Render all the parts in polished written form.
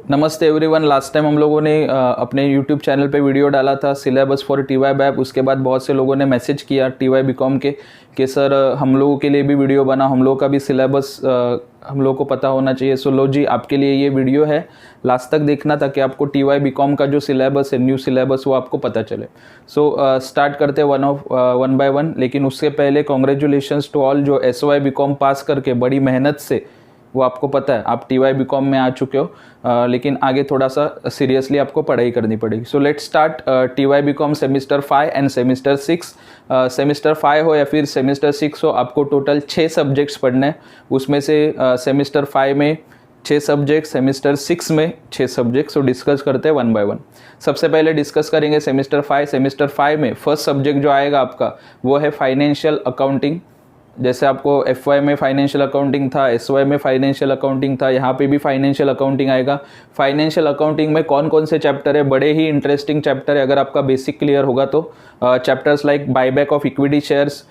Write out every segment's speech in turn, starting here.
नमस्ते everyone. Last time हम लोगों ने अपने यूट्यूब चैनल पे वीडियो डाला था सिलेबस फॉर टीवाई बैप। उसके बाद बहुत से लोगों ने मैसेज किया टीवाई बीकॉम के कि सर हम लोगों के लिए भी वीडियो बना, हम लोगों का भी सिलेबस हम लोगों को पता होना चाहिए। सो लो जी, आपके लिए ये वीडियो है, लास्ट तक देखना ताकि आपको टीवाई बीकॉम का जो सिलेबस है, न्यू सिलेबस, वो आपको पता चले। सो स्टार्ट करते हैं वन बाय वन। लेकिन उससे पहले कॉन्ग्रेचुलेशंस टू ऑल जो एसवाई बीकॉम पास करके बड़ी मेहनत से, वो आपको पता है आप टीवाई बीकॉम में आ चुके हो, लेकिन आगे थोड़ा सा सीरियसली आपको पढ़ाई करनी पड़ेगी। So let's start TY BCom semester 5 and semester 6। Semester 5 हो या फिर सेमिस्टर 6 हो, आपको टोटल 6 सब्जेक्ट्स पढ़ने हैं। उसमें से सेमिस्टर 5 में 6 सब्जेक्ट, सेमिस्टर 6 में 6 सब्जेक्ट। सो डिस्कस करते हैं वन बाय वन। सबसे पहले डिस्कस करेंगे सेमिस्टर 5। सेमिस्टर 5 में फर्स्ट सब्जेक्ट जो आएगा आपका वो है फाइनेंशियल अकाउंटिंग। जैसे आपको एफवाई में फाइनेंशियल अकाउंटिंग था, एसवाई में फाइनेंशियल अकाउंटिंग था, यहाँ पे भी फाइनेंशियल अकाउंटिंग आएगा। फाइनेंशियल अकाउंटिंग में कौन कौन से चैप्टर है, बड़े ही इंटरेस्टिंग चैप्टर है अगर आपका बेसिक क्लियर होगा तो। Chapters like buyback of equity shares,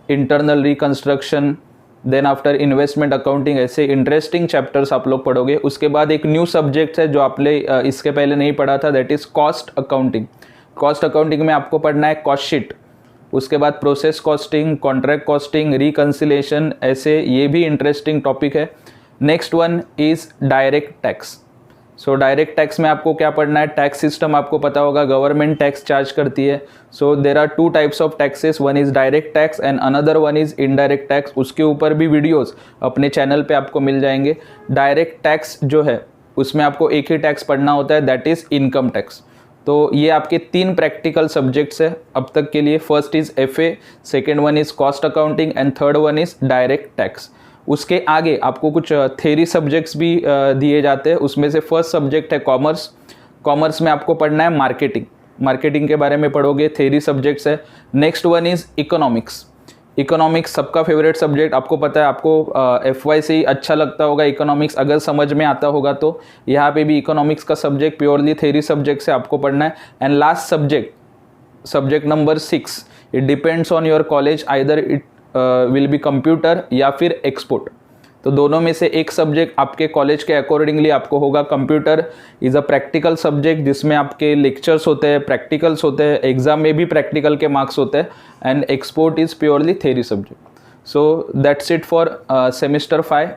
internal reconstruction, then after investment accounting, ऐसे इंटरेस्टिंग चैप्टर्स आप लोग पढ़ोगे। उसके बाद एक न्यू सब्जेक्ट है जो आपने इसके पहले नहीं पढ़ा था, that is cost accounting. Cost accounting में आपको पढ़ना है कॉस्ट शीट, उसके बाद process costing, contract costing, reconciliation, ऐसे ये भी इंटरेस्टिंग टॉपिक है। Next one is direct tax. So direct tax में आपको क्या पढ़ना है, टैक्स सिस्टम आपको पता होगा, गवर्नमेंट टैक्स चार्ज करती है। So there are 2 types of taxes, one is direct tax and another one is indirect tax. उसके ऊपर भी वीडियोज़ अपने चैनल पर आपको मिल जाएंगे। डायरेक्ट टैक्स जो है उसमें आपको एक ही टैक्स पढ़ना होता है, दैट इज़ इनकम टैक्स। तो ये आपके 3 प्रैक्टिकल सब्जेक्ट्स है अब तक के लिए। First is FA, second one is cost accounting and third one is direct tax. उसके आगे आपको कुछ थ्योरी सब्जेक्ट्स भी दिए जाते हैं। उसमें से फर्स्ट सब्जेक्ट है कॉमर्स। कॉमर्स में आपको पढ़ना है मार्केटिंग, मार्केटिंग के बारे में पढ़ोगे, थ्योरी सब्जेक्ट्स है। Next one is economics. Economics सबका फेवरेट सब्जेक्ट, आपको पता है, आपको एफवाई से ही अच्छा लगता होगा इकोनॉमिक्स, अगर समझ में आता होगा तो। यहाँ पे भी इकोनॉमिक्स का सब्जेक्ट प्योरली थ्योरी सब्जेक्ट से आपको पढ़ना है। And last subject number 6, it depends on your college, either it will be computer या फिर एक्सपोर्ट। तो दोनों में से एक सब्जेक्ट आपके कॉलेज के अकॉर्डिंगली आपको होगा। Computer is a practical subject जिसमें आपके लेक्चर्स होते हैं, प्रैक्टिकल्स होते हैं, एग्जाम में भी प्रैक्टिकल के मार्क्स होते हैं। And export is purely theory subject. So that's it for semester 5।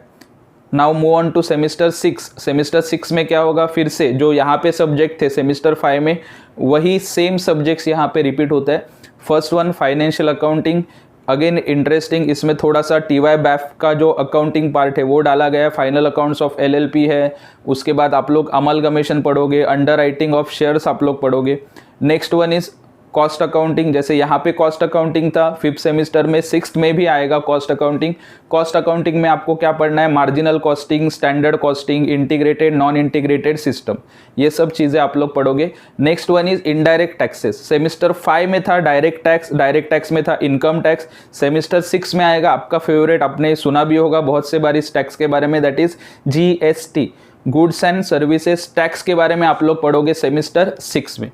Now move on to semester 6। Semester 6 में क्या होगा, फिर से जो यहाँ पे सब्जेक्ट थे सेमिस्टर 5 में, वही सेम सब्जेक्ट्स यहाँ पे रिपीट होता है। First one financial accounting, again interesting. इसमें थोड़ा सा टीवाई बैफ का जो अकाउंटिंग पार्ट है वो डाला गया है। फाइनल अकाउंट्स ऑफ एलएलपी है। उसके बाद आप लोग अमलगमेशन पढ़ोगे, अंडर राइटिंग ऑफ शेयर्स आप लोग पढ़ोगे। Next one is cost accounting. जैसे यहाँ पे कॉस्ट अकाउंटिंग था 5th सेमिस्टर में, 6th में भी आएगा कॉस्ट अकाउंटिंग। कॉस्ट अकाउंटिंग में आपको क्या पढ़ना है, marginal costing, standard costing, integrated, non integrated system, ये सब चीज़ें आप लोग पढ़ोगे। Next one is indirect taxes. Semester 5 में था डायरेक्ट टैक्स, डायरेक्ट टैक्स में था इनकम टैक्स। सेमिस्टर 6 में आएगा आपका फेवरेट, आपने सुना भी होगा बहुत से बार इस टैक्स के बारे में, that is GST, goods and services tax के बारे में आप लोग पढ़ोगे सेमिस्टर 6 में।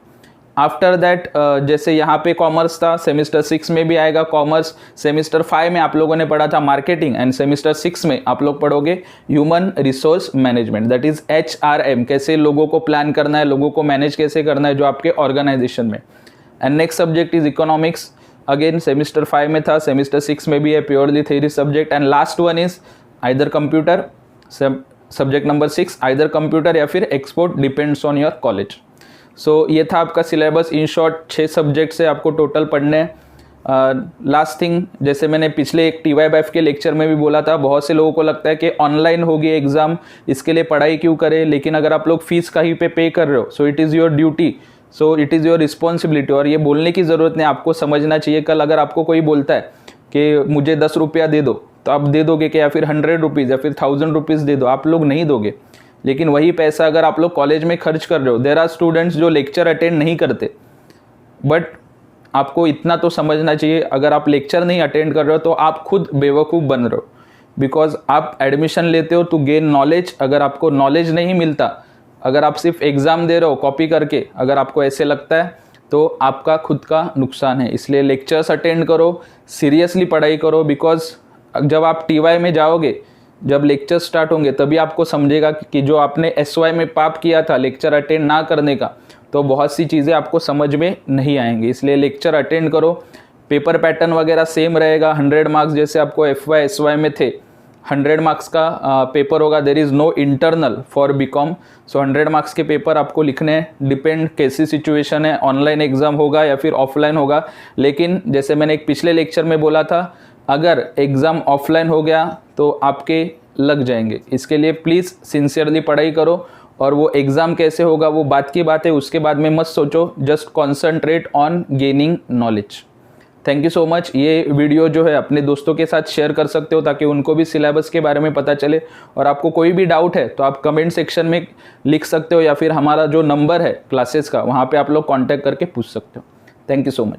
आफ्टर दैट जैसे यहाँ पे कॉमर्स था, सेमिस्टर 6 में भी आएगा कॉमर्स। सेमिस्टर 5 में आप लोगों ने पढ़ा था मार्केटिंग एंड सेमिस्टर 6 में आप लोग पढ़ोगे human resource management, that is HRM, कैसे लोगों को प्लान करना है, लोगों को मैनेज कैसे करना है जो आपके ऑर्गेनाइजेशन में। And next subject is economics, again semester 5 में था, सेमिस्टर 6 में भी है, purely theory subject. And last one is either computer, subject number 6, either computer या फिर export, depends on your college. So ये था आपका सिलेबस। इन शॉर्ट 6 सब्जेक्ट से आपको टोटल पढ़ने हैं। लास्ट थिंग, जैसे मैंने पिछले एक टीवाई बैफ के लेक्चर में भी बोला था, बहुत से लोगों को लगता है कि ऑनलाइन होगी एग्ज़ाम, इसके लिए पढ़ाई क्यों करें। लेकिन अगर आप लोग फीस कहीं पे कर रहे हो, so it is your duty, so it is your responsibility. और ये बोलने की ज़रूरत नहीं, आपको समझना चाहिए। कल अगर आपको कोई बोलता है कि मुझे 10 रुपया दे दो, तो आप दे दोगे कि या फिर 100 रुपीज़ या फिर 1000 रुपीज़ दे दो, आप लोग नहीं दोगे। लेकिन वही पैसा अगर आप लोग कॉलेज में खर्च कर रहे हो, देयर आर स्टूडेंट्स जो लेक्चर अटेंड नहीं करते, बट आपको इतना तो समझना चाहिए, अगर आप लेक्चर नहीं अटेंड कर रहे हो तो आप खुद बेवकूफ़ बन रहे हो। बिकॉज आप एडमिशन लेते हो टू गेन नॉलेज, अगर आपको नॉलेज नहीं मिलता, अगर आप सिर्फ एग्ज़ाम दे रहे हो कॉपी करके, अगर आपको ऐसे लगता है तो आपका खुद का नुकसान है। इसलिए लेक्चर्स अटेंड करो, सीरियसली पढ़ाई करो। बिकॉज जब आप टीवाई में जाओगे, जब लेक्चर स्टार्ट होंगे तभी आपको समझेगा कि जो आपने SY में पाप किया था लेक्चर अटेंड ना करने का, तो बहुत सी चीज़ें आपको समझ में नहीं आएंगी। इसलिए लेक्चर अटेंड करो। पेपर पैटर्न वगैरह सेम रहेगा, 100 मार्क्स जैसे आपको FY SY में थे, 100 मार्क्स का पेपर होगा। There is no internal for BCom। So 100 marks के पेपर आपको लिखने हैं। डिपेंड कैसी सिचुएशन है, ऑनलाइन एग्ज़ाम होगा या फिर ऑफलाइन होगा। लेकिन जैसे मैंने एक पिछले लेक्चर में बोला था, अगर एग्ज़ाम ऑफलाइन हो गया तो आपके लग जाएंगे। इसके लिए प्लीज़ सिंसियरली पढ़ाई करो, और वो एग्ज़ाम कैसे होगा वो बात की बात है, उसके बाद में मत सोचो। Just concentrate on gaining knowledge. Thank you so much. ये वीडियो जो है अपने दोस्तों के साथ शेयर कर सकते हो ताकि उनको भी सिलेबस के बारे में पता चले। और आपको कोई भी डाउट है तो आप कमेंट सेक्शन में लिख सकते हो, या फिर हमारा जो नंबर है क्लासेस का वहाँ पे आप लोग कांटेक्ट करके पूछ सकते हो। Thank you so much.